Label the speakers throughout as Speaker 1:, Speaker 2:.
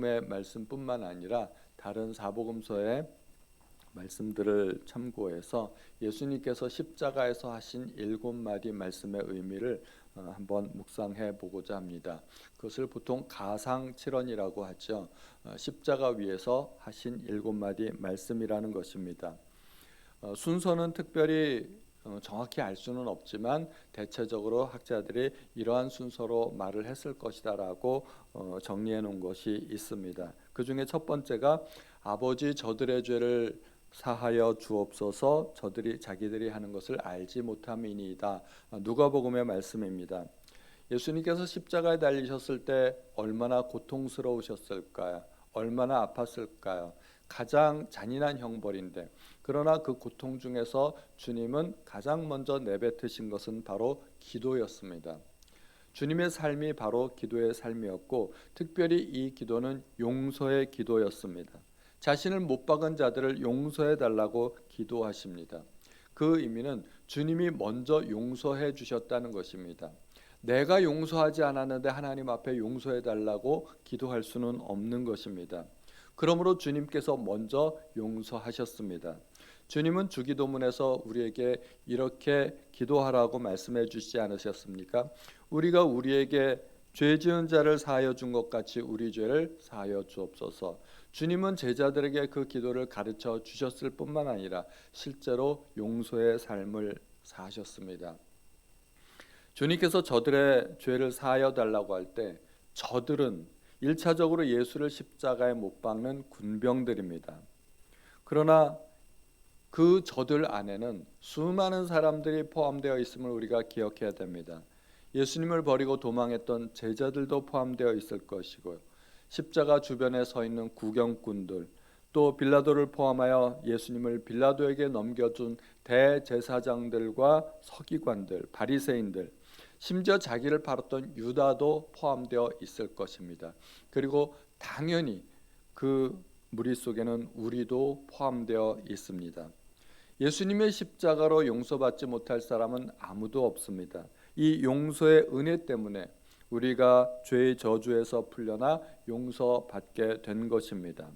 Speaker 1: 누가복음의 말씀뿐만 아니라 다른 사복음서의 말씀들을 참고해서 예수님께서 십자가에서 하신 7마디 말씀의 의미를 한번 묵상해 보고자 합니다. 그것을 보통 가상칠언이라고 하죠. 십자가 위에서 하신 7마디 말씀이라는 것입니다. 순서는 특별히 정확히 알 수는 없지만 대체적으로 학자들이 이러한 순서로 말을 했을 것이다라고 정리해 놓은 것이 있습니다. 그 중에 첫 번째가 아버지 저들의 죄를 사하여 주옵소서, 저들이 자기들이 하는 것을 알지 못함이니이다. 누가복음의 말씀입니다. 예수님께서 십자가에 달리셨을 때 얼마나 고통스러우셨을까요? 얼마나 아팠을까요? 가장 잔인한 형벌인데, 그러나 그 고통 중에서 주님은 가장 먼저 내뱉으신 것은 바로 기도였습니다. 주님의 삶이 바로 기도의 삶이었고, 특별히 이 기도는 용서의 기도였습니다. 자신을 못 박은 자들을 용서해 달라고 기도하십니다. 그 의미는 주님이 먼저 용서해 주셨다는 것입니다. 내가 용서하지 않았는데 하나님 앞에 용서해 달라고 기도할 수는 없는 것입니다. 그러므로 주님께서 먼저 용서하셨습니다. 주님은 주기도문에서 우리에게 이렇게 기도하라고 말씀해 주시지 않으셨습니까? 우리가 우리에게 죄 지은 자를 사하여 준 것 같이 우리 죄를 사하여 주옵소서. 주님은 제자들에게 그 기도를 가르쳐 주셨을 뿐만 아니라 실제로 용서의 삶을 사셨습니다. 주님께서 저들의 죄를 사하여 달라고 할 때 저들은 1차적으로 예수를 십자가에 못 박는 군병들입니다. 그러나 그 저들 안에는 수많은 사람들이 포함되어 있음을 우리가 기억해야 됩니다. 예수님을 버리고 도망했던 제자들도 포함되어 있을 것이고요. 십자가 주변에 서 있는 구경꾼들, 또 빌라도를 포함하여 예수님을 빌라도에게 넘겨준 대제사장들과 서기관들, 바리새인들, 심지어 자기를 팔았던 유다도 포함되어 있을 것입니다. 그리고 당연히 그 무리 속에는 우리도 포함되어 있습니다. 예수님의 십자가로 용서받지 못할 사람은 아무도 없습니다. 이 용서의 은혜 때문에 우리가 죄의 저주에서 풀려나 용서받게 된 것입니다.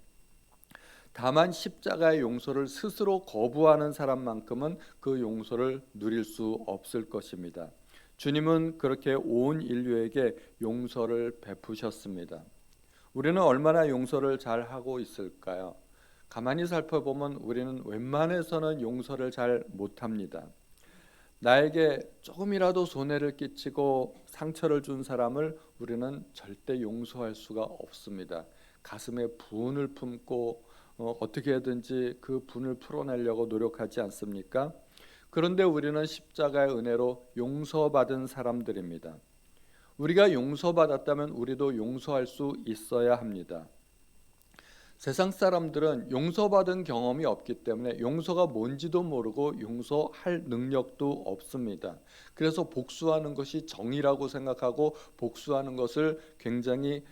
Speaker 1: 다만 십자가의 용서를 스스로 거부하는 사람만큼은 그 용서를 누릴 수 없을 것입니다. 주님은 그렇게 온 인류에게 용서를 베푸셨습니다. 우리는 얼마나 용서를 잘 하고 있을까요? 가만히 살펴보면 우리는 웬만해서는 용서를 잘 못합니다. 나에게 조금이라도 손해를 끼치고 상처를 준 사람을 우리는 절대 용서할 수가 없습니다. 가슴에 분을 품고 어떻게 하든지 그 분을 풀어내려고 노력하지 않습니까? 그런데 우리는 십자가의 은혜로 용서받은 사람들입니다. 우리가 용서받았다면 우리도 용서할 수 있어야 합니다. 세상 사람들은 용서받은 경험이 없기 때문에 용서가 뭔지도 모르고 용서할 능력도 없습니다. 그래서 복수하는 것이 정의라고 생각하고 복수하는 것을 굉장히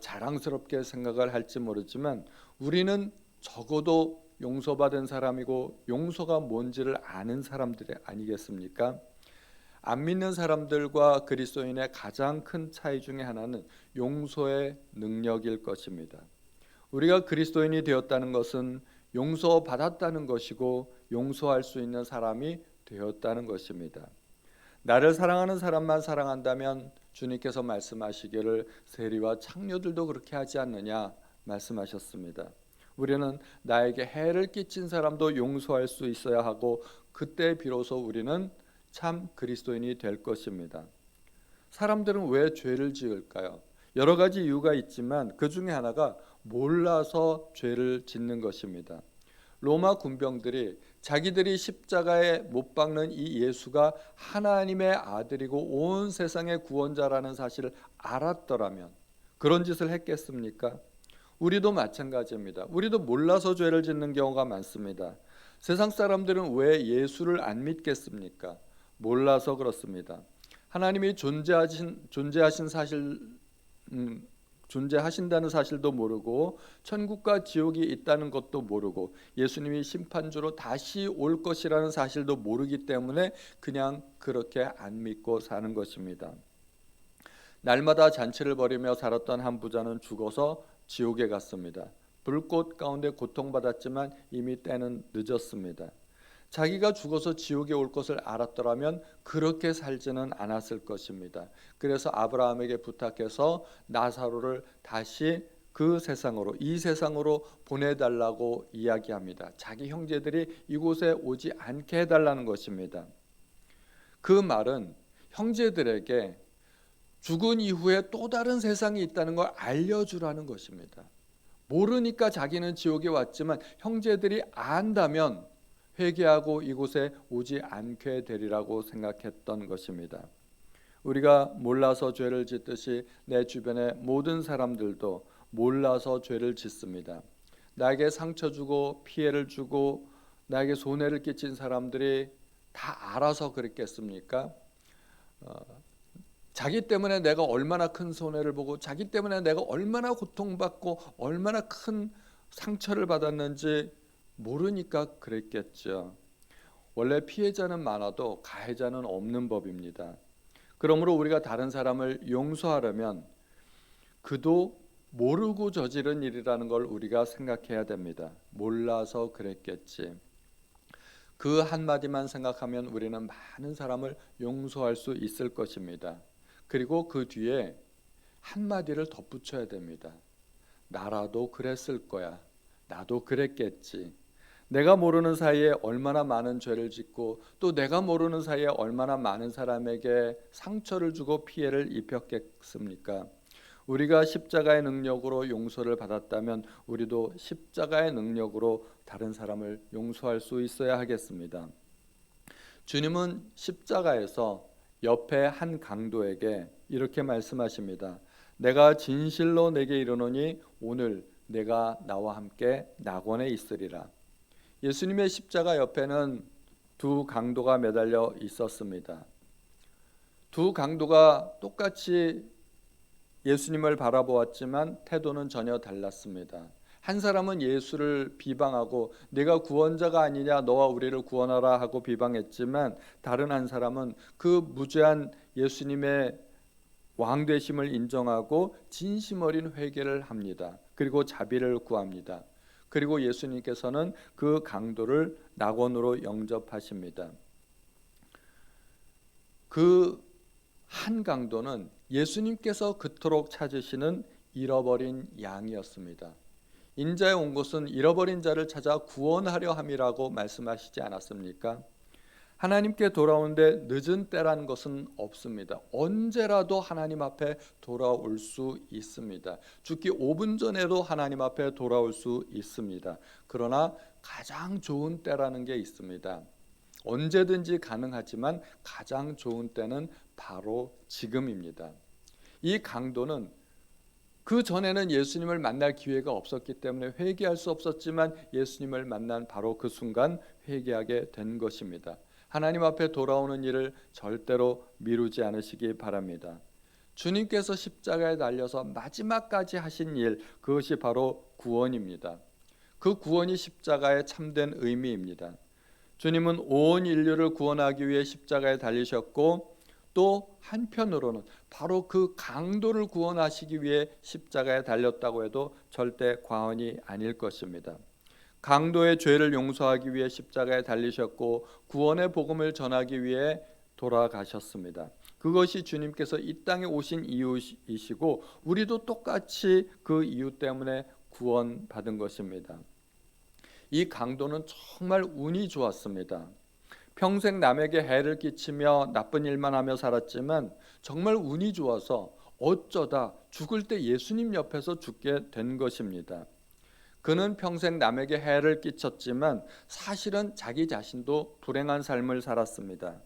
Speaker 1: 자랑스럽게 생각을 할지 모르지만 우리는 적어도 용서받은 사람이고 용서가 뭔지를 아는 사람들이 아니겠습니까? 안 믿는 사람들과 그리스도인의 가장 큰 차이 중에 하나는 용서의 능력일 것입니다. 우리가 그리스도인이 되었다는 것은 용서받았다는 것이고 용서할 수 있는 사람이 되었다는 것입니다. 나를 사랑하는 사람만 사랑한다면 주님께서 말씀하시기를 세리와 창녀들도 그렇게 하지 않느냐 말씀하셨습니다. 우리는 나에게 해를 끼친 사람도 용서할 수 있어야 하고 그때 비로소 우리는 참 그리스도인이 될 것입니다. 사람들은 왜 죄를 지을까요? 여러 가지 이유가 있지만 그 중에 하나가 몰라서 죄를 짓는 것입니다. 로마 군병들이 자기들이 십자가에 못 박는 이 예수가 하나님의 아들이고 온 세상의 구원자라는 사실을 알았더라면 그런 짓을 했겠습니까? 우리도 마찬가지입니다. 우리도 몰라서 죄를 짓는 경우가 많습니다. 세상 사람들은 왜 예수를 안 믿겠습니까? 몰라서 그렇습니다. 하나님이 존재하신 사실, 존재하신다는 사실도 모르고 천국과 지옥이 있다는 것도 모르고 예수님이 심판주로 다시 올 것이라는 사실도 모르기 때문에 그냥 그렇게 안 믿고 사는 것입니다. 날마다 잔치를 벌이며 살았던 한 부자는 죽어서 지옥에 갔습니다. 불꽃 가운데 고통받았지만 이미 때는 늦었습니다. 자기가 죽어서 지옥에 올 것을 알았더라면 그렇게 살지는 않았을 것입니다. 그래서 아브라함에게 부탁해서 나사로를 다시 이 세상으로 보내달라고 이야기합니다. 자기 형제들이 이곳에 오지 않게 해달라는 것입니다. 그 말은 형제들에게 죽은 이후에 또 다른 세상이 있다는 걸 알려주라는 것입니다. 모르니까 자기는 지옥에 왔지만 형제들이 안다면 회개하고 이곳에 오지 않게 되리라고 생각했던 것입니다. 우리가 몰라서 죄를 짓듯이 내 주변의 모든 사람들도 몰라서 죄를 짓습니다. 나에게 상처 주고 피해를 주고 나에게 손해를 끼친 사람들이 다 알아서 그랬겠습니까? 자기 때문에 내가 얼마나 큰 손해를 보고 자기 때문에 내가 얼마나 고통받고 얼마나 큰 상처를 받았는지 모르니까 그랬겠죠. 원래 피해자는 많아도 가해자는 없는 법입니다. 그러므로 우리가 다른 사람을 용서하려면 그도 모르고 저지른 일이라는 걸 우리가 생각해야 됩니다. 몰라서 그랬겠지. 그 한마디만 생각하면 우리는 많은 사람을 용서할 수 있을 것입니다. 그리고 그 뒤에 한마디를 덧붙여야 됩니다. 나라도 그랬을 거야. 나도 그랬겠지. 내가 모르는 사이에 얼마나 많은 죄를 짓고 또 내가 모르는 사이에 얼마나 많은 사람에게 상처를 주고 피해를 입혔겠습니까? 우리가 십자가의 능력으로 용서를 받았다면 우리도 십자가의 능력으로 다른 사람을 용서할 수 있어야 하겠습니다. 주님은 십자가에서 옆에 한 강도에게 이렇게 말씀하십니다. 내가 진실로 내게 이르노니 오늘 내가 나와 함께 낙원에 있으리라. 예수님의 십자가 옆에는 두 강도가 매달려 있었습니다. 두 강도가 똑같이 예수님을 바라보았지만 태도는 전혀 달랐습니다. 한 사람은 예수를 비방하고 네가 구원자가 아니냐 너와 우리를 구원하라 하고 비방했지만 다른 한 사람은 그 무죄한 예수님의 왕되심을 인정하고 진심 어린 회개를 합니다. 그리고 자비를 구합니다. 그리고 예수님께서는 그 강도를 낙원으로 영접하십니다. 그 한 강도는 예수님께서 그토록 찾으시는 잃어버린 양이었습니다. 인자에 온 것은 잃어버린 자를 찾아 구원하려 함이라고 말씀하시지 않았습니까? 하나님께 돌아오는데 늦은 때라는 것은 없습니다. 언제라도 하나님 앞에 돌아올 수 있습니다. 죽기 5분 전에도 하나님 앞에 돌아올 수 있습니다. 그러나 가장 좋은 때라는 게 있습니다. 언제든지 가능하지만 가장 좋은 때는 바로 지금입니다. 이 강도는 그 전에는 예수님을 만날 기회가 없었기 때문에 회개할 수 없었지만 예수님을 만난 바로 그 순간 회개하게 된 것입니다. 하나님 앞에 돌아오는 일을 절대로 미루지 않으시기 바랍니다. 주님께서 십자가에 달려서 마지막까지 하신 일, 그것이 바로 구원입니다. 그 구원이 십자가의 참된 의미입니다. 주님은 온 인류를 구원하기 위해 십자가에 달리셨고 또 한편으로는 바로 그 강도를 구원하시기 위해 십자가에 달렸다고 해도 절대 과언이 아닐 것입니다. 강도의 죄를 용서하기 위해 십자가에 달리셨고 구원의 복음을 전하기 위해 돌아가셨습니다. 그것이 주님께서 이 땅에 오신 이유이시고 우리도 똑같이 그 이유 때문에 구원받은 것입니다. 이 강도는 정말 운이 좋았습니다. 평생 남에게 해를 끼치며 나쁜 일만 하며 살았지만 정말 운이 좋아서 어쩌다 죽을 때 예수님 옆에서 죽게 된 것입니다. 그는 평생 남에게 해를 끼쳤지만 사실은 자기 자신도 불행한 삶을 살았습니다.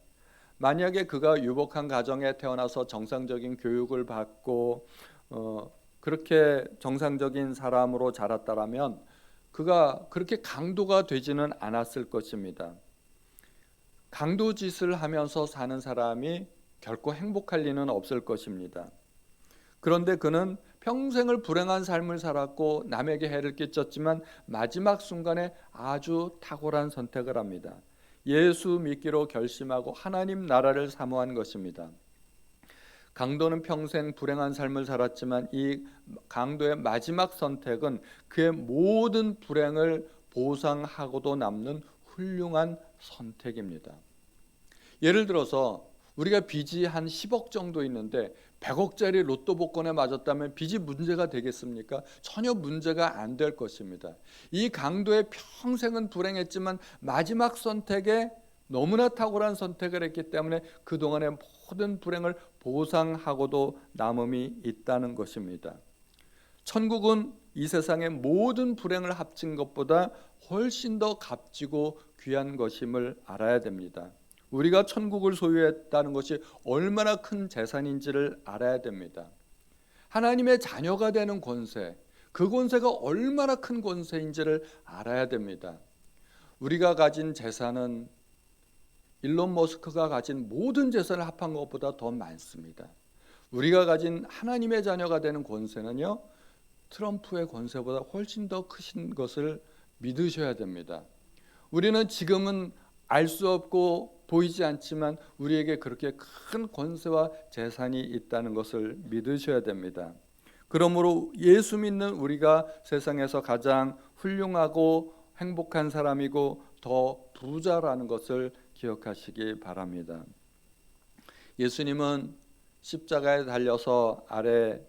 Speaker 1: 만약에 그가 유복한 가정에 태어나서 정상적인 교육을 받고 그렇게 정상적인 사람으로 자랐다면 그가 그렇게 강도가 되지는 않았을 것입니다. 강도 짓을 하면서 사는 사람이 결코 행복할 리는 없을 것입니다. 그런데 그는 평생을 불행한 삶을 살았고 남에게 해를 끼쳤지만 마지막 순간에 아주 탁월한 선택을 합니다. 예수 믿기로 결심하고 하나님 나라를 사모한 것입니다. 강도는 평생 불행한 삶을 살았지만 이 강도의 마지막 선택은 그의 모든 불행을 보상하고도 남는 훌륭한 선택입니다. 예를 들어서 우리가 빚이 한 10억 정도 있는데 100억짜리 로또 복권에 맞았다면 빚이 문제가 되겠습니까? 전혀 문제가 안 될 것입니다. 이 강도의 평생은 불행했지만 마지막 선택에 너무나 탁월한 선택을 했기 때문에 그동안의 모든 불행을 보상하고도 남음이 있다는 것입니다. 천국은 이 세상의 모든 불행을 합친 것보다 훨씬 더 값지고 귀한 것임을 알아야 됩니다. 우리가 천국을 소유했다는 것이 얼마나 큰 재산인지를 알아야 됩니다. 하나님의 자녀가 되는 권세, 그 권세가 얼마나 큰 권세인지를 알아야 됩니다. 우리가 가진 재산은 일론 머스크가 가진 모든 재산을 합한 것보다 더 많습니다. 우리가 가진 하나님의 자녀가 되는 권세는요, 트럼프의 권세보다 훨씬 더 크신 것을 믿으셔야 됩니다. 우리는 지금은 알 수 없고 보이지 않지만 우리에게 그렇게 큰 권세와 재산이 있다는 것을 믿으셔야 됩니다. 그러므로 예수 믿는 우리가 세상에서 가장 훌륭하고 행복한 사람이고 더 부자라는 것을 기억하시기 바랍니다. 예수님은 십자가에 달려서 아래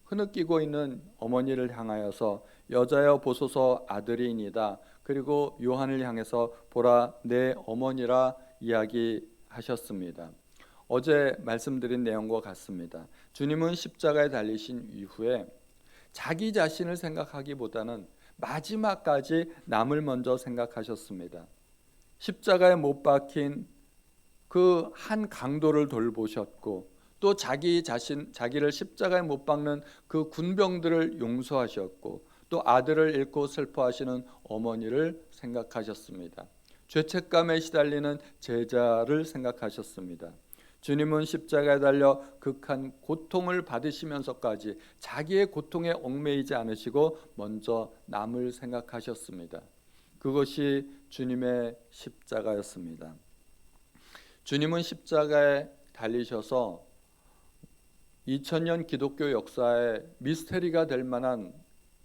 Speaker 1: 흐느끼고 있는 어머니를 향하여서 여자여 보소서 아들이니이다. 그리고 요한을 향해서 보라 내 어머니라 이야기하셨습니다. 어제 말씀드린 내용과 같습니다. 주님은 십자가에 달리신 이후에 자기 자신을 생각하기보다는 마지막까지 남을 먼저 생각하셨습니다. 십자가에 못 박힌 그 한 강도를 돌보셨고 또 자기를 십자가에 못 박는 그 군병들을 용서하셨고 또 아들을 잃고 슬퍼하시는 어머니를 생각하셨습니다. 죄책감에 시달리는 제자를 생각하셨습니다. 주님은 십자가에 달려 극한 고통을 받으시면서까지 자기의 고통에 얽매이지 않으시고 먼저 남을 생각하셨습니다. 그것이 주님의 십자가였습니다. 주님은 십자가에 달리셔서 2000년 기독교 역사의 미스테리가 될 만한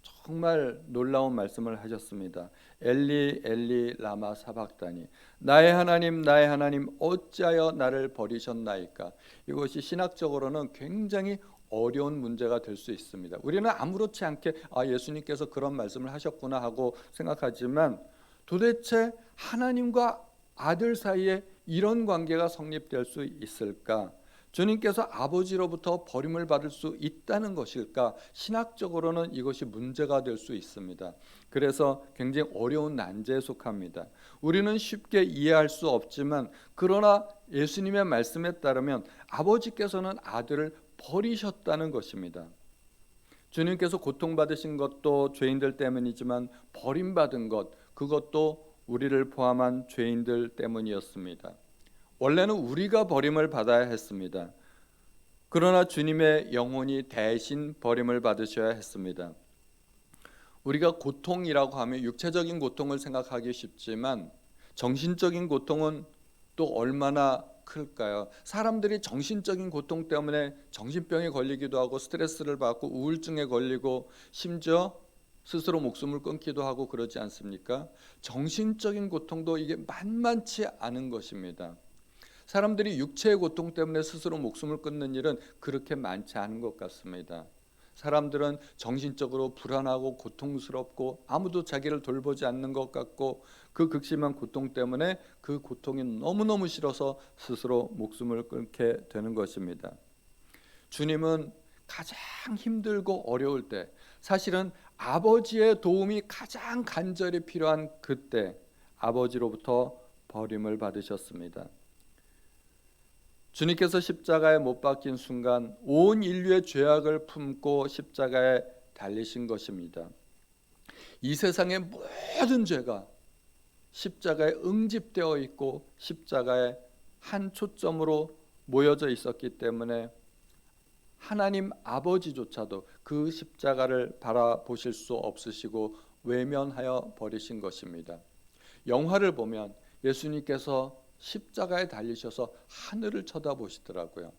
Speaker 1: 정말 놀라운 말씀을 하셨습니다. 엘리 엘리 라마 사박다니 나의 하나님 어찌하여 나를 버리셨나이까. 이것이 신학적으로는 굉장히 어려운 문제가 될 수 있습니다. 우리는 아무렇지 않게 예수님께서 그런 말씀을 하셨구나 하고 생각하지만 도대체 하나님과 아들 사이에 이런 관계가 성립될 수 있을까? 주님께서 아버지로부터 버림을 받을 수 있다는 것일까? 신학적으로는 이것이 문제가 될 수 있습니다. 그래서 굉장히 어려운 난제에 속합니다. 우리는 쉽게 이해할 수 없지만 그러나 예수님의 말씀에 따르면 아버지께서는 아들을 버리셨다는 것입니다. 주님께서 고통받으신 것도 죄인들 때문이지만 버림받은 것, 그것도 우리를 포함한 죄인들 때문이었습니다. 원래는 우리가 버림을 받아야 했습니다. 그러나 주님의 영혼이 대신 버림을 받으셔야 했습니다. 우리가 고통이라고 하면 육체적인 고통을 생각하기 쉽지만 정신적인 고통은 또 얼마나 클까요? 사람들이 정신적인 고통 때문에 정신병에 걸리기도 하고 스트레스를 받고 우울증에 걸리고 심지어 스스로 목숨을 끊기도 하고 그러지 않습니까? 정신적인 고통도 이게 만만치 않은 것입니다. 사람들이 육체의 고통 때문에 스스로 목숨을 끊는 일은 그렇게 많지 않은 것 같습니다. 사람들은 정신적으로 불안하고 고통스럽고 아무도 자기를 돌보지 않는 것 같고 그 극심한 고통 때문에 그 고통이 너무너무 싫어서 스스로 목숨을 끊게 되는 것입니다. 주님은 가장 힘들고 어려울 때, 사실은 아버지의 도움이 가장 간절히 필요한 그때 아버지로부터 버림을 받으셨습니다. 주님께서 십자가에 못 박힌 순간 온 인류의 죄악을 품고 십자가에 달리신 것입니다. 이 세상의 모든 죄가 십자가에 응집되어 있고 십자가에 한 초점으로 모여져 있었기 때문에 하나님 아버지조차도 그 십자가를 바라보실 수 없으시고 외면하여 버리신 것입니다. 영화를 보면 예수님께서 십자가에 달리셔서 하늘을 쳐다보시더라고요.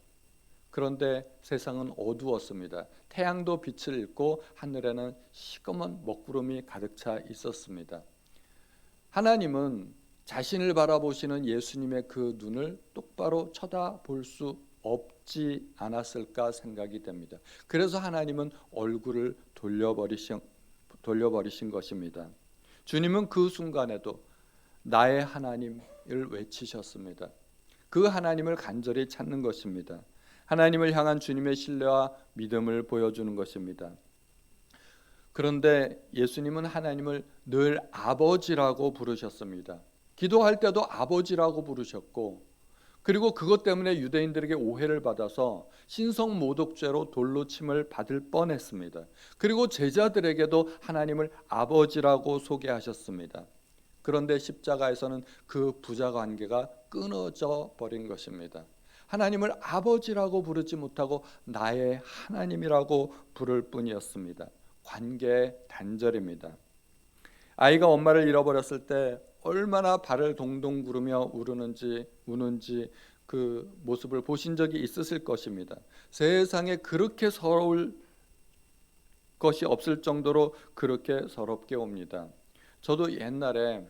Speaker 1: 그런데 세상은 어두웠습니다. 태양도 빛을 잃고 하늘에는 시꺼먼 먹구름이 가득 차 있었습니다. 하나님은 자신을 바라보시는 예수님의 그 눈을 똑바로 쳐다볼 수 없지 않았을까 생각이 됩니다. 그래서 하나님은 얼굴을 돌려버리신 것입니다. 주님은 그 순간에도 나의 하나님을 외치셨습니다. 그 하나님을 간절히 찾는 것입니다. 하나님을 향한 주님의 신뢰와 믿음을 보여주는 것입니다. 그런데 예수님은 하나님을 늘 아버지라고 부르셨습니다. 기도할 때도 아버지라고 부르셨고, 그리고 그것 때문에 유대인들에게 오해를 받아서 신성모독죄로 돌로 침을 받을 뻔했습니다. 그리고 제자들에게도 하나님을 아버지라고 소개하셨습니다. 그런데 십자가에서는 그 부자 관계가 끊어져 버린 것입니다. 하나님을 아버지라고 부르지 못하고 나의 하나님이라고 부를 뿐이었습니다. 관계의 단절입니다. 아이가 엄마를 잃어버렸을 때 얼마나 발을 동동 구르며 우는지 그 모습을 보신 적이 있으실 것입니다. 세상에 그렇게 서러울 것이 없을 정도로 그렇게 서럽게 옵니다. 저도 옛날에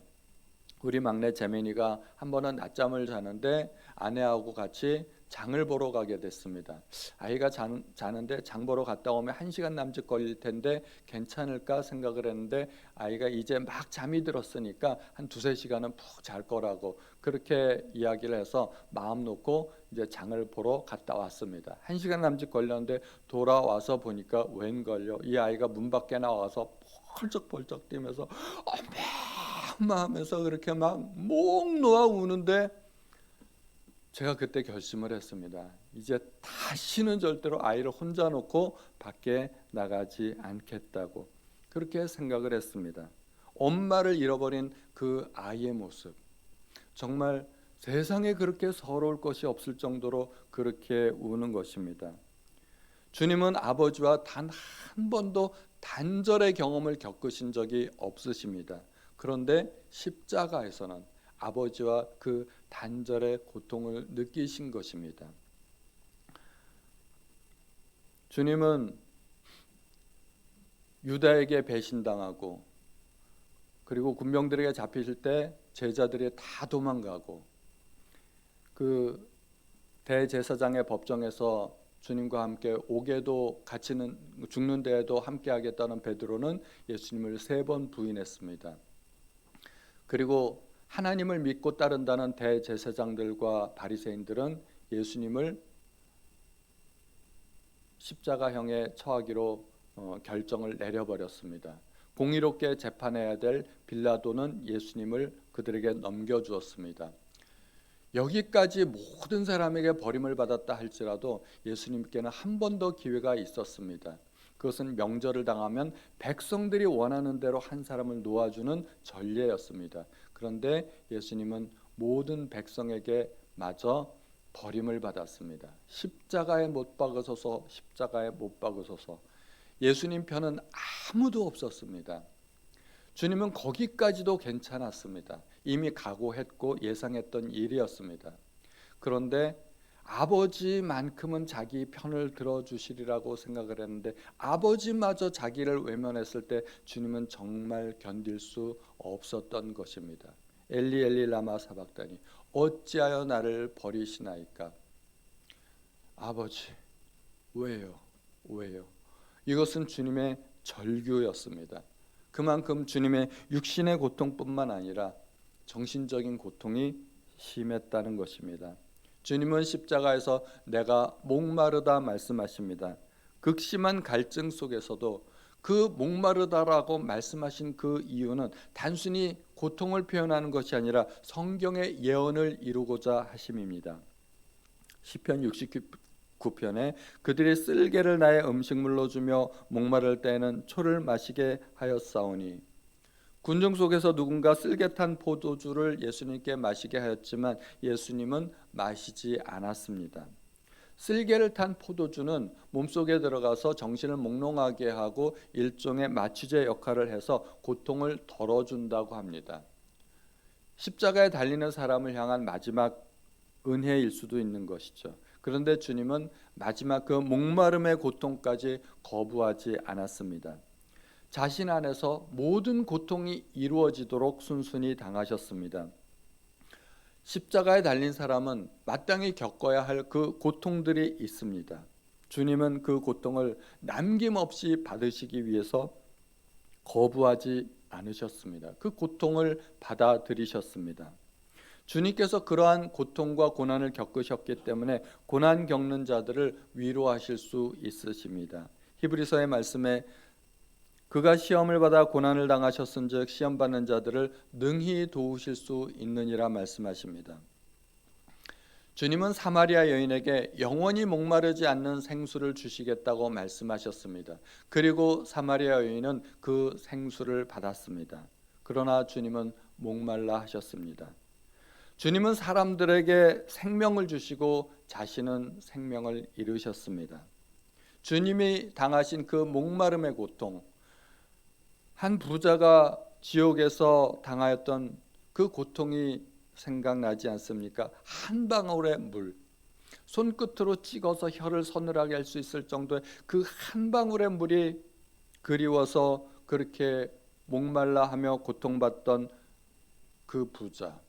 Speaker 1: 우리 막내 재민이가 한 번은 낮잠을 자는데 아내하고 같이 장을 보러 가게 됐습니다. 아이가 자는데 장 보러 갔다 오면 1시간 남짓 걸릴 텐데 괜찮을까 생각을 했는데 아이가 이제 막 잠이 들었으니까 한 2-3시간은 푹 잘 거라고 그렇게 이야기를 해서 마음 놓고 이제 장을 보러 갔다 왔습니다. 1시간 남짓 걸렸는데 돌아와서 보니까 웬걸요, 이 아이가 문 밖에 나와서 펄쩍펄쩍 뛰면서 엄마 하면서 그렇게 막 목 놓아 우는데, 제가 그때 결심을 했습니다. 이제 다시는 절대로 아이를 혼자 놓고 밖에 나가지 않겠다고 그렇게 생각을 했습니다. 엄마를 잃어버린 그 아이의 모습, 정말 세상에 그렇게 서러울 것이 없을 정도로 그렇게 우는 것입니다. 주님은 아버지와 단 한 번도 단절의 경험을 겪으신 적이 없으십니다. 그런데 십자가에서는 아버지와 그 단절의 고통을 느끼신 것입니다. 주님은 유다에게 배신당하고, 그리고 군병들에게 잡히실 때 제자들이 다 도망가고, 그 대제사장의 법정에서 주님과 함께 오게도 갇히는 죽는 데에도 함께 하겠다는 베드로는 예수님을 3번 부인했습니다. 그리고 하나님을 믿고 따른다는 대제사장들과 바리새인들은 예수님을 십자가형에 처하기로 결정을 내려버렸습니다. 공의롭게 재판해야 될 빌라도는 예수님을 그들에게 넘겨주었습니다. 여기까지 모든 사람에게 버림을 받았다 할지라도 예수님께는 한 번 더 기회가 있었습니다. 그것은 명절을 당하면 백성들이 원하는 대로 한 사람을 놓아주는 전례였습니다. 그런데 예수님은 모든 백성에게 마저 버림을 받았습니다. 십자가에 못 박으소서, 십자가에 못 박으소서. 예수님 편은 아무도 없었습니다. 주님은 거기까지도 괜찮았습니다. 이미 각오했고 예상했던 일이었습니다. 그런데 아버지만큼은 자기 편을 들어주시리라고 생각을 했는데 아버지마저 자기를 외면했을 때 주님은 정말 견딜 수 없었던 것입니다. 엘리 엘리 라마 사박다니, 어찌하여 나를 버리시나이까. 아버지, 왜요? 이것은 주님의 절규였습니다. 그만큼 주님의 육신의 고통뿐만 아니라 정신적인 고통이 심했다는 것입니다. 주님은 십자가에서 내가 목마르다 말씀하십니다. 극심한 갈증 속에서도 그 목마르다라고 말씀하신 그 이유는 단순히 고통을 표현하는 것이 아니라 성경의 예언을 이루고자 하심입니다. 시편 69편에 그들이 쓸개를 나의 음식물로 주며 목마를 때에는 초를 마시게 하였사오니, 군중 속에서 누군가 쓸개탄 포도주를 예수님께 마시게 하였지만 예수님은 마시지 않았습니다. 쓸개를 탄 포도주는 몸속에 들어가서 정신을 몽롱하게 하고 일종의 마취제 역할을 해서 고통을 덜어준다고 합니다. 십자가에 달리는 사람을 향한 마지막 은혜일 수도 있는 것이죠. 그런데 주님은 마지막 그 목마름의 고통까지 거부하지 않았습니다. 자신 안에서 모든 고통이 이루어지도록 순순히 당하셨습니다. 십자가에 달린 사람은 마땅히 겪어야 할 그 고통들이 있습니다. 주님은 그 고통을 남김없이 받으시기 위해서 거부하지 않으셨습니다. 그 고통을 받아들이셨습니다. 주님께서 그러한 고통과 고난을 겪으셨기 때문에 고난 겪는 자들을 위로하실 수 있으십니다. 히브리서의 말씀에 그가 시험을 받아 고난을 당하셨은즉 시험 받는 자들을 능히 도우실 수 있느니라 말씀하십니다. 주님은 사마리아 여인에게 영원히 목마르지 않는 생수를 주시겠다고 말씀하셨습니다. 그리고 사마리아 여인은 그 생수를 받았습니다. 그러나 주님은 목말라 하셨습니다. 주님은 사람들에게 생명을 주시고 자신은 생명을 잃으셨습니다. 주님이 당하신 그 목마름의 고통, 한 부자가 지옥에서 당하였던 그 고통이 생각나지 않습니까? 한 방울의 물, 손끝으로 찍어서 혀를 서늘하게 할 수 있을 정도의 그 한 방울의 물이 그리워서 그렇게 목말라 하며 고통받던 그 부자.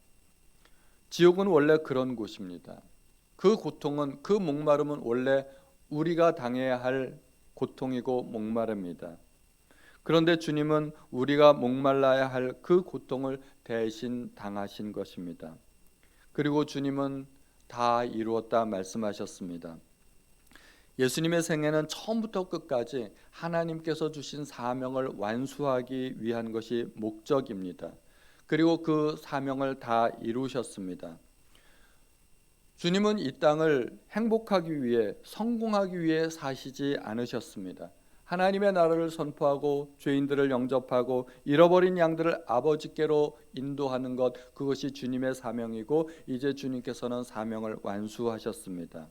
Speaker 1: 지옥은 원래 그런 곳입니다. 그 고통은, 그 목마름은 원래 우리가 당해야 할 고통이고 목마릅니다. 그런데 주님은 우리가 목말라야 할 그 고통을 대신 당하신 것입니다. 그리고 주님은 다 이루었다 말씀하셨습니다. 예수님의 생애는 처음부터 끝까지 하나님께서 주신 사명을 완수하기 위한 것이 목적입니다. 그리고 그 사명을 다 이루셨습니다. 주님은 이 땅을 행복하기 위해, 성공하기 위해 사시지 않으셨습니다. 하나님의 나라를 선포하고 죄인들을 영접하고 잃어버린 양들을 아버지께로 인도하는 것, 그것이 주님의 사명이고 이제 주님께서는 사명을 완수하셨습니다.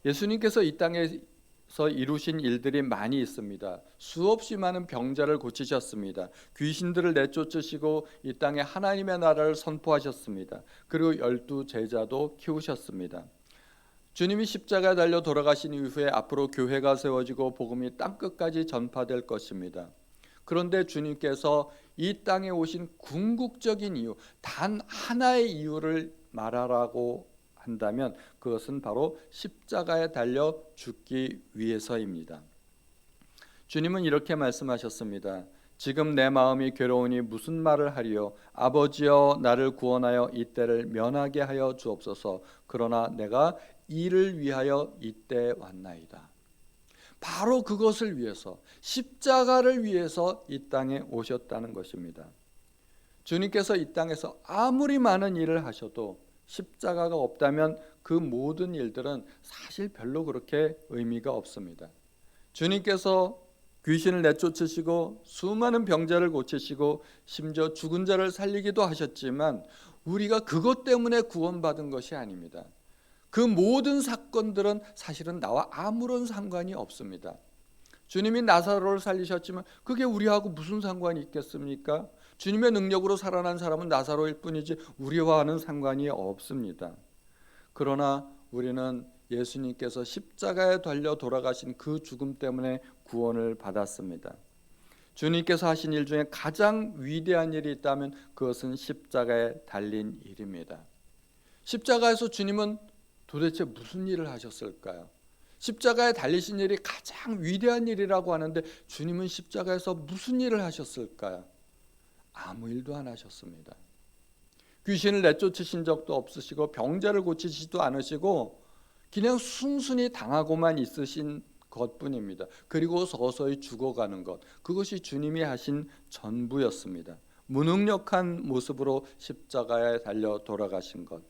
Speaker 1: 예수님께서 이 땅에서 이루신 일들이 많이 있습니다. 수없이 많은 병자를 고치셨습니다. 귀신들을 내쫓으시고 이 땅에 하나님의 나라를 선포하셨습니다. 그리고 12 제자도 키우셨습니다. 주님이 십자가에 달려 돌아가신 이후에 앞으로 교회가 세워지고 복음이 땅끝까지 전파될 것입니다. 그런데 주님께서 이 땅에 오신 궁극적인 이유, 단 하나의 이유를 말하라고 한다면 그것은 바로 십자가에 달려 죽기 위해서입니다. 주님은 이렇게 말씀하셨습니다. 지금 내 마음이 괴로우니 무슨 말을 하리요? 아버지여 나를 구원하여 이 때를 면하게 하여 주옵소서. 그러나 내가 이를 위하여 이때 왔나이다. 바로 그것을 위해서, 십자가를 위해서 이 땅에 오셨다는 것입니다. 주님께서 이 땅에서 아무리 많은 일을 하셔도 십자가가 없다면 그 모든 일들은 사실 별로 그렇게 의미가 없습니다. 주님께서 귀신을 내쫓으시고 수많은 병자를 고치시고 심지어 죽은 자를 살리기도 하셨지만 우리가 그것 때문에 구원받은 것이 아닙니다. 그 모든 사건들은 사실은 나와 아무런 상관이 없습니다. 주님이 나사로를 살리셨지만 그게 우리하고 무슨 상관이 있겠습니까? 주님의 능력으로 살아난 사람은 나사로일 뿐이지 우리와는 상관이 없습니다. 그러나 우리는 예수님께서 십자가에 달려 돌아가신 그 죽음 때문에 구원을 받았습니다. 주님께서 하신 일 중에 가장 위대한 일이 있다면 그것은 십자가에 달린 일입니다. 십자가에서 주님은 도대체 무슨 일을 하셨을까요? 십자가에 달리신 일이 가장 위대한 일이라고 하는데 주님은 십자가에서 무슨 일을 하셨을까요? 아무 일도 안 하셨습니다. 귀신을 내쫓으신 적도 없으시고 병자를 고치시지도 않으시고 그냥 순순히 당하고만 있으신 것뿐입니다. 그리고 서서히 죽어가는 것, 그것이 주님이 하신 전부였습니다. 무능력한 모습으로 십자가에 달려 돌아가신 것.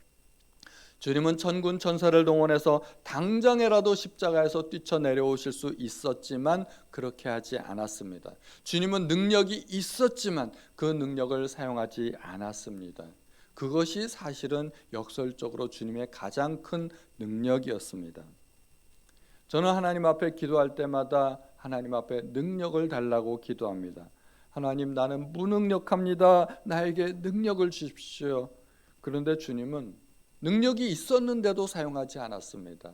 Speaker 1: 주님은 천군 천사를 동원해서 당장에라도 십자가에서 뛰쳐내려오실 수 있었지만 그렇게 하지 않았습니다. 주님은 능력이 있었지만 그 능력을 사용하지 않았습니다. 그것이 사실은 역설적으로 주님의 가장 큰 능력이었습니다. 저는 하나님 앞에 기도할 때마다 하나님 앞에 능력을 달라고 기도합니다. 하나님, 나는 무능력합니다. 나에게 능력을 주십시오. 그런데 주님은 능력이 있었는데도 사용하지 않았습니다.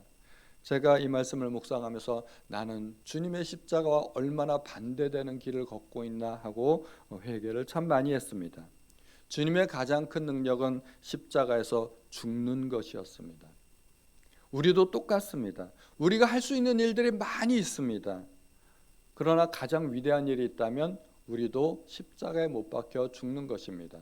Speaker 1: 제가 이 말씀을 묵상하면서 나는 주님의 십자가와 얼마나 반대되는 길을 걷고 있나 하고 회개를 참 많이 했습니다. 주님의 가장 큰 능력은 십자가에서 죽는 것이었습니다. 우리도 똑같습니다. 우리가 할 수 있는 일들이 많이 있습니다. 그러나 가장 위대한 일이 있다면 우리도 십자가에 못 박혀 죽는 것입니다.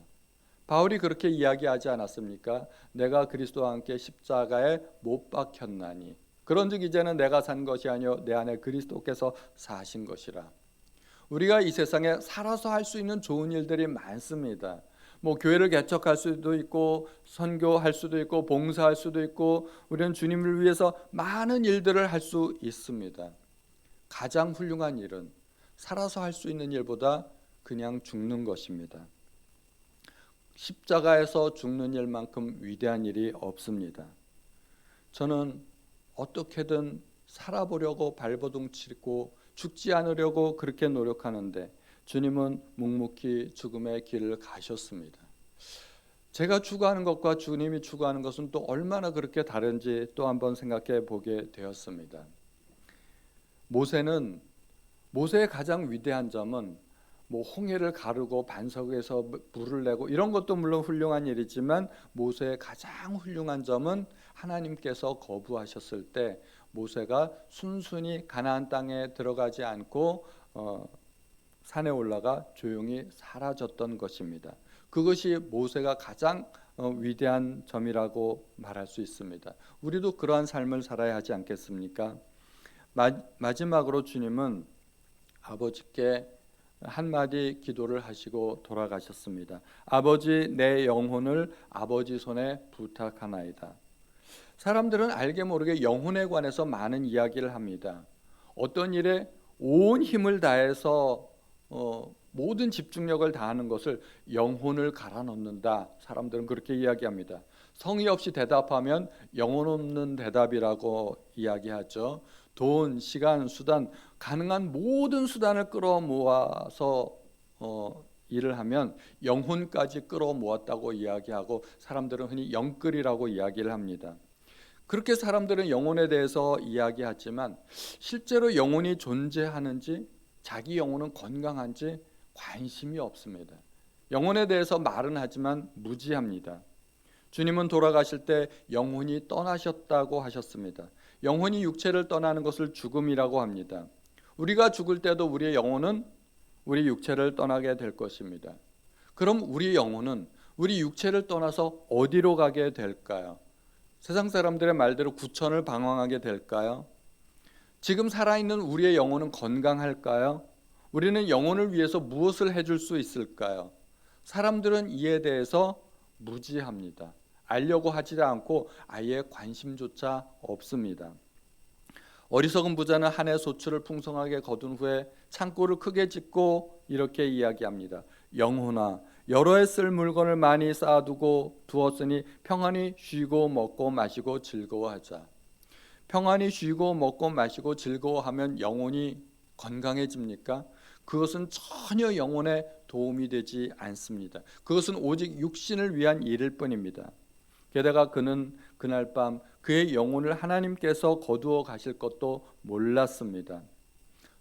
Speaker 1: 바울이 그렇게 이야기하지 않았습니까? 내가 그리스도와 함께 십자가에 못 박혔나니 그런즉 이제는 내가 산 것이 아니요 내 안에 그리스도께서 사신 것이라. 우리가 이 세상에 살아서 할 수 있는 좋은 일들이 많습니다. 교회를 개척할 수도 있고 선교할 수도 있고 봉사할 수도 있고 우리는 주님을 위해서 많은 일들을 할 수 있습니다. 가장 훌륭한 일은 살아서 할 수 있는 일보다 그냥 죽는 것입니다. 십자가에서 죽는 일만큼 위대한 일이 없습니다. 저는 어떻게든 살아보려고 발버둥 치고 죽지 않으려고 그렇게 노력하는데 주님은 묵묵히 죽음의 길을 가셨습니다. 제가 추구하는 것과 주님이 추구하는 것은 또 얼마나 그렇게 다른지 또 한번 생각해 보게 되었습니다. 모세의 가장 위대한 점은 홍해를 가르고 반석에서 물을 내고 이런 것도 물론 훌륭한 일이지만 모세의 가장 훌륭한 점은 하나님께서 거부하셨을 때 모세가 순순히 가나안 땅에 들어가지 않고 산에 올라가 조용히 사라졌던 것입니다. 그것이 모세가 가장 위대한 점이라고 말할 수 있습니다. 우리도 그러한 삶을 살아야 하지 않겠습니까? 마지막으로 주님은 아버지께 한마디 기도를 하시고 돌아가셨습니다. 아버지, 내 영혼을 아버지 손에 부탁하나이다. 사람들은 알게 모르게 영혼에 관해서 많은 이야기를 합니다. 어떤 일에 온 힘을 다해서 모든 집중력을 다하는 것을 영혼을 갈아 넣는다. 사람들은 그렇게 이야기합니다. 성의 없이 대답하면 영혼 없는 대답이라고 이야기하죠. 돈, 시간, 수단, 가능한 모든 수단을 끌어모아서 일을 하면 영혼까지 끌어모았다고 이야기하고 사람들은 흔히 영끌이라고 이야기를 합니다. 그렇게 사람들은 영혼에 대해서 이야기하지만 실제로 영혼이 존재하는지 자기 영혼은 건강한지 관심이 없습니다. 영혼에 대해서 말은 하지만 무지합니다. 주님은 돌아가실 때 영혼이 떠나셨다고 하셨습니다. 영혼이 육체를 떠나는 것을 죽음이라고 합니다. 우리가 죽을 때도 우리의 영혼은 우리 육체를 떠나게 될 것입니다. 그럼 우리 영혼은 우리 육체를 떠나서 어디로 가게 될까요? 세상 사람들의 말대로 구천을 방황하게 될까요? 지금 살아있는 우리의 영혼은 건강할까요? 우리는 영혼을 위해서 무엇을 해줄 수 있을까요? 사람들은 이에 대해서 무지합니다. 알려고 하지 않고 아예 관심조차 없습니다. 어리석은 부자는 한 해 소출을 풍성하게 거둔 후에 창고를 크게 짓고 이렇게 이야기합니다. 영혼아, 여러 해 쓸 물건을 많이 쌓아두고 두었으니 평안히 쉬고 먹고 마시고 즐거워하자. 평안히 쉬고 먹고 마시고 즐거워하면 영혼이 건강해집니까? 그것은 전혀 영혼에 도움이 되지 않습니다. 그것은 오직 육신을 위한 일일 뿐입니다. 게다가 그는 그날 밤 그의 영혼을 하나님께서 거두어 가실 것도 몰랐습니다.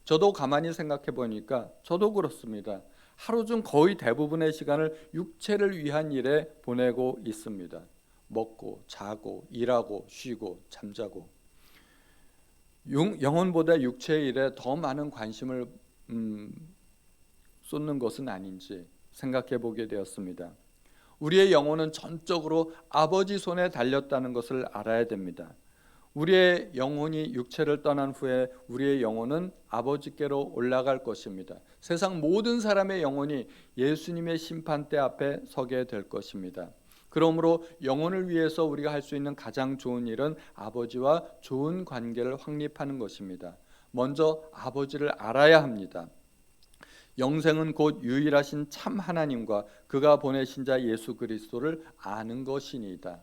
Speaker 1: 저도 가만히 생각해 보니까 저도 그렇습니다. 하루 중 거의 대부분의 시간을 육체를 위한 일에 보내고 있습니다. 먹고 자고 일하고 쉬고 잠자고 영혼보다 육체의 일에 더 많은 관심을 쏟는 것은 아닌지 생각해 보게 되었습니다. 우리의 영혼은 전적으로 아버지 손에 달렸다는 것을 알아야 됩니다. 우리의 영혼이 육체를 떠난 후에 우리의 영혼은 아버지께로 올라갈 것입니다. 세상 모든 사람의 영혼이 예수님의 심판대 앞에 서게 될 것입니다. 그러므로 영혼을 위해서 우리가 할 수 있는 가장 좋은 일은 아버지와 좋은 관계를 확립하는 것입니다. 먼저 아버지를 알아야 합니다. 영생은 곧 유일하신 참 하나님과 그가 보내신 자 예수 그리스도를 아는 것이니이다.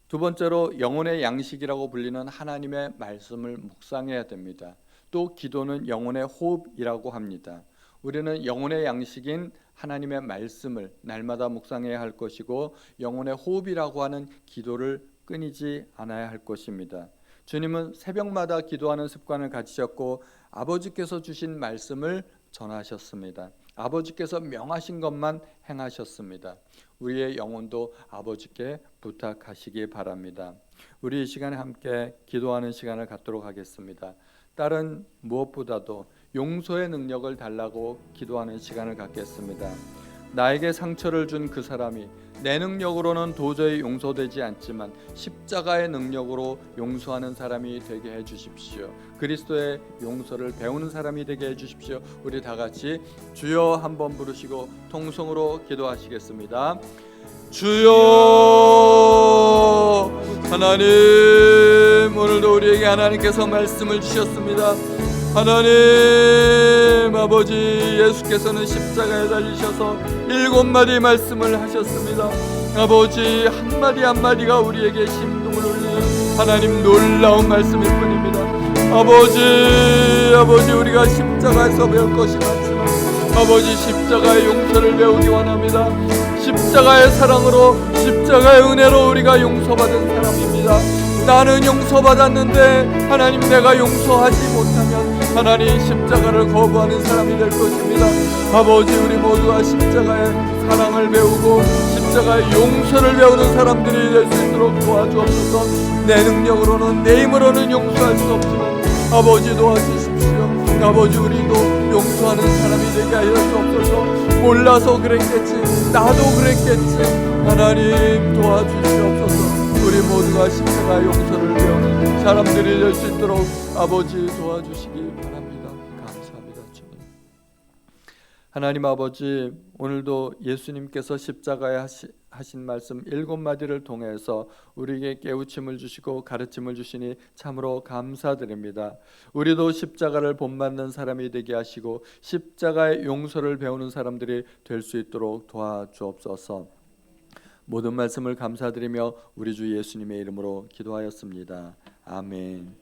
Speaker 1: 두 번째로 영혼의 양식이라고 불리는 하나님의 말씀을 묵상해야 됩니다. 또 기도는 영혼의 호흡이라고 합니다. 우리는 영혼의 양식인 하나님의 말씀을 날마다 묵상해야 할 것이고 영혼의 호흡이라고 하는 기도를 끊이지 않아야 할 것입니다. 주님은 새벽마다 기도하는 습관을 가지셨고 아버지께서 주신 말씀을 전하셨습니다. 아버지께서 명하신 것만 행하셨습니다. 우리의 영혼도 아버지께 부탁하시기 바랍니다. 우리 이 시간에 함께 기도하는 시간을 갖도록 하겠습니다. 다른 무엇보다도 용서의 능력을 달라고 기도하는 시간을 갖겠습니다. 나에게 상처를 준 그 사람이 내 능력으로는 도저히 용서되지 않지만 십자가의 능력으로 용서하는 사람이 되게 해주십시오. 그리스도의 용서를 배우는 사람이 되게 해주십시오. 우리 다 같이 주여 한번 부르시고 통성으로 기도하시겠습니다. 주여 하나님, 오늘도 우리에게 하나님께서 말씀을 주셨습니다. 하나님 아버지, 예수께서는 십자가에 달리셔서 7마디 말씀을 하셨습니다. 아버지, 한마디 한마디가 우리에게 심통을 울리는 하나님 놀라운 말씀일 뿐입니다. 아버지, 우리가 십자가에서 배울 것이 많지만 아버지, 십자가의 용서를 배우기 원합니다. 십자가의 사랑으로, 십자가의 은혜로 우리가 용서받은 사람입니다. 나는 용서받았는데 하나님, 내가 용서하지 못하면 하나님 십자가를 거부하는 사람이 될 것입니다. 아버지, 우리 모두가 십자가의 사랑을 배우고 십자가의 용서를 배우는 사람들이 될 수 있도록 도와주옵소서. 내 능력으로는, 내 힘으로는 용서할 수 없지만 아버지 도와주십시오. 아버지, 우리도 용서하는 사람이 되게 하여 주옵소서. 몰라서 그랬겠지, 나도 그랬겠지, 하나님 도와주시옵소서. 우리 모두가 십자가의 용서를 배우는 사람들이 될 수 있도록 아버지 도와주시기 바랍니다. 감사합니다. 주님. 하나님 아버지, 오늘도 예수님께서 십자가에 하신 말씀 7마디를 통해서 우리에게 깨우침을 주시고 가르침을 주시니 참으로 감사드립니다. 우리도 십자가를 본받는 사람이 되게 하시고 십자가의 용서를 배우는 사람들이 될 수 있도록 도와주옵소서. 모든 말씀을 감사드리며 우리 주 예수님의 이름으로 기도하였습니다. 아멘.